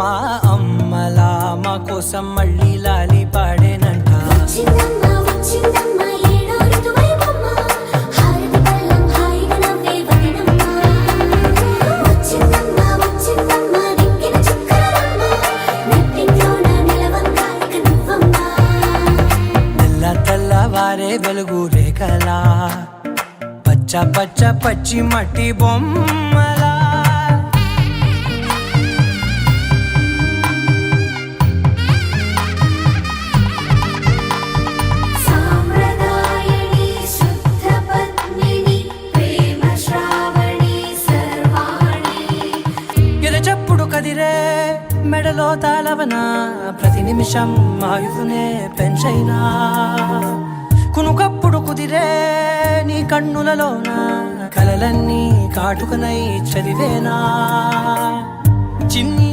మా అమ్మలా మా కోసం మళ్ళీ లాలి పాడేనంట. తెల్లవారే వెలుగు రేఖలా పచ్చ పచ్చ పచ్చి మట్టి బొమ్మలా ఎరచప్పుడు కదిరే మెడలో తాళవన ప్రతి నిమిషం ఆయుధునే పెంచైనా కునుకప్పుడు కుదిరే నీ కన్నులలోన కలలన్నీ కాటుకనై చదివేనా చిన్ని